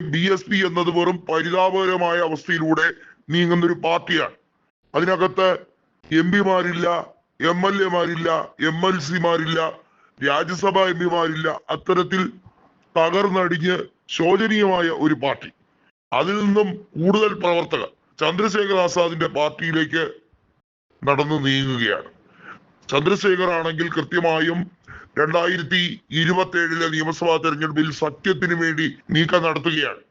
BSP എന്നത് വെറും പരിതാപകരമായ അവസ്ഥയിലൂടെ നീങ്ങുന്ന ഒരു പാർട്ടിയാണ്. അതിനകത്ത് MP മാരില്ല, MLA മാരില്ല, MLC മാരില്ല, രാജ്യസഭാ MP മാരില്ല. അത്തരത്തിൽ തകർന്നടിഞ്ഞ് ശോചനീയമായ ഒരു പാർട്ടി. അതിൽ നിന്നും കൂടുതൽ പ്രവർത്തകർ ചന്ദ്രശേഖർ ആസാദിന്റെ പാർട്ടിയിലേക്ക് നടന്നു നീങ്ങുകയാണ്. ചന്ദ്രശേഖർ ആണെങ്കിൽ കൃത്യമായും 2027 നിയമസഭാ തെരഞ്ഞെടുപ്പിൽ സഖ്യത്തിന് വേണ്ടി നീക്കം നടത്തുകയാണ്.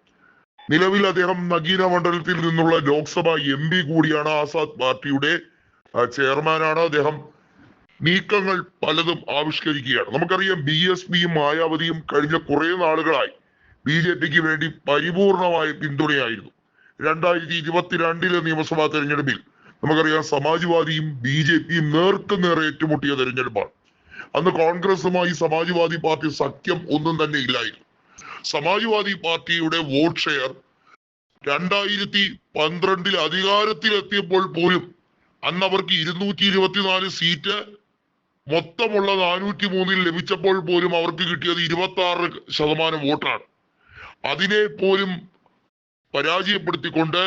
നിലവിൽ അദ്ദേഹം നഗീന മണ്ഡലത്തിൽ നിന്നുള്ള ലോക്സഭ MP കൂടിയാണ്. ആസാദ് പാർട്ടിയുടെ ചെയർമാനാണ് അദ്ദേഹം. നീക്കങ്ങൾ പലതും ആവിഷ്കരിക്കുകയാണ്. നമുക്കറിയാം BSPയും മായാവതിയും കഴിഞ്ഞ കുറെ നാളുകളായി BJPക്ക് വേണ്ടി പരിപൂർണമായ പിന്തുണയായിരുന്നു. 2022 നിയമസഭാ തെരഞ്ഞെടുപ്പിൽ നമുക്കറിയാം സമാജ്വാദിയും BJPയും നേർക്കുനേർ ഏറ്റുമുട്ടിയ തെരഞ്ഞെടുപ്പാണ്. അന്ന് കോൺഗ്രസുമായി സമാജ്വാദി പാർട്ടി സഖ്യം ഒന്നും തന്നെ ഇല്ലായിരുന്നു. സമാജ്വാദി പാർട്ടിയുടെ വോട്ട് ഷെയർ 2012 അധികാരത്തിലെത്തിയപ്പോൾ പോലും അന്ന് അവർക്ക് 224 സീറ്റ് മൊത്തമുള്ള 403 ലഭിച്ചപ്പോൾ പോലും അവർക്ക് കിട്ടിയത് 26% വോട്ടാണ്. അതിനെ പോലും പരാജയപ്പെടുത്തിക്കൊണ്ട്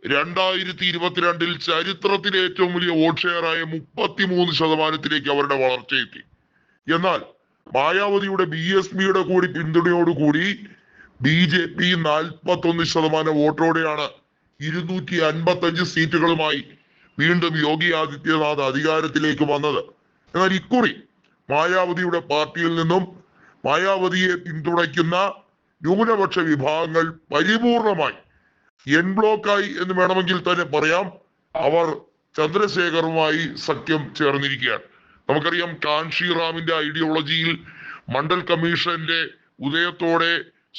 2022 ചരിത്രത്തിലെ ഏറ്റവും വലിയ വോട്ട് ഷെയറായ 33% അവരുടെ വളർച്ചയെത്തി. എന്നാൽ മായാവതിയുടെ BSPയുടെ കൂടി പിന്തുണയോടുകൂടി BJP 41% വോട്ടോടെയാണ് 255 സീറ്റുകളുമായി വീണ്ടും യോഗി ആദിത്യനാഥ് അധികാരത്തിലേക്ക് വന്നത്. എന്നാൽ ഇക്കുറി മായാവതിയുടെ പാർട്ടിയിൽ നിന്നും മായാവതിയെ പിന്തുണയ്ക്കുന്ന ന്യൂനപക്ഷ വിഭാഗങ്ങൾ പരിപൂർണമായി ബ്ലോക്കായി എന്ന് വേണമെങ്കിൽ തന്നെ പറയാം. അവർ ചന്ദ്രശേഖറുമായി സഖ്യം ചേർന്നിരിക്കുകയാണ്. നമുക്കറിയാം കാൻഷിറാമിന്റെ ഐഡിയോളജിയിൽ മണ്ഡൽ കമ്മീഷന്റെ ഉദയത്തോടെ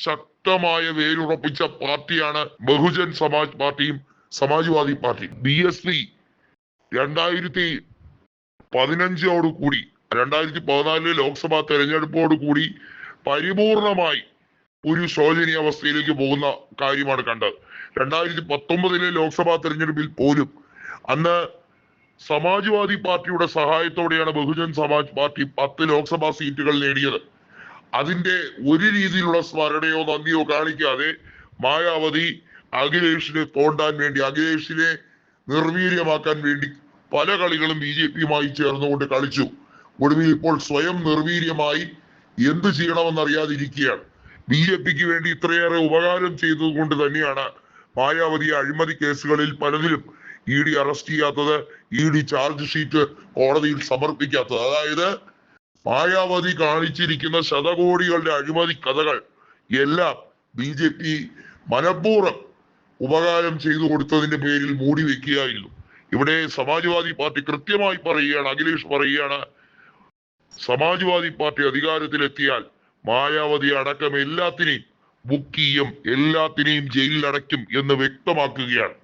ശക്തമായ വേരുറപ്പിച്ച പാർട്ടിയാണ് ബഹുജൻ സമാജ് പാർട്ടിയും സമാജ്വാദി പാർട്ടിയും. BSP 2015 2014 ലോക്സഭാ തെരഞ്ഞെടുപ്പോടുകൂടി പരിപൂർണമായി ഒരു ശോചനീയ അവസ്ഥയിലേക്ക് പോകുന്ന കാര്യമാണ് കണ്ടത്. 2019 ലോക്സഭാ തെരഞ്ഞെടുപ്പിൽ പോലും അന്ന് സമാജ്വാദി പാർട്ടിയുടെ സഹായത്തോടെയാണ് ബഹുജൻ സമാജ് പാർട്ടി 10 ലോക്സഭാ സീറ്റുകൾ നേടിയത്. അതിന്റെ ഒരു രീതിയിലുള്ള സ്മരണയോ നന്ദിയോ കാണിക്കാതെ മായാവതി അഖിലേഷിനെ തോണ്ടാൻ വേണ്ടി, അഖിലേഷിനെ നിർവീര്യമാക്കാൻ വേണ്ടി പല കളികളും BJPയുമായി ചേർന്നുകൊണ്ട് കളിച്ചു. ഒടുവിൽ ഇപ്പോൾ സ്വയം നിർവീര്യമായി എന്ത് ചെയ്യണമെന്നറിയാതിരിക്കുകയാണ്. BJPക്ക് വേണ്ടി ഇത്രയേറെ ഉപകാരം ചെയ്തതുകൊണ്ട് തന്നെയാണ് മായാവതിയെ അഴിമതി കേസുകളിൽ പലതിലും ED അറസ്റ്റ് ചെയ്യാത്തത്, ED ചാർജ് ഷീറ്റ് കോടതിയിൽ സമർപ്പിക്കാത്തത്. അതായത് മായാവതി കാണിച്ചിരിക്കുന്ന ശതകോടികളുടെ അഴിമതി കഥകൾ എല്ലാം BJP മനഃപൂർവ്വം ഉപകാരം ചെയ്തു കൊടുത്തതിന്റെ പേരിൽ മൂടി വെക്കുകയായിരുന്നു. ഇവിടെ സമാജ്വാദി പാർട്ടി കൃത്യമായി പറയുകയാണ്, അഖിലേഷ് പറയുകയാണ്, സമാജ്വാദി പാർട്ടി അധികാരത്തിലെത്തിയാൽ മായാവതി അടക്കം എല്ലാത്തിനെയും ബുക്ക് ചെയ്യും, എല്ലാത്തിനെയും ജയിലിൽ അടയ്ക്കും എന്ന് വ്യക്തമാക്കുകയാണ്.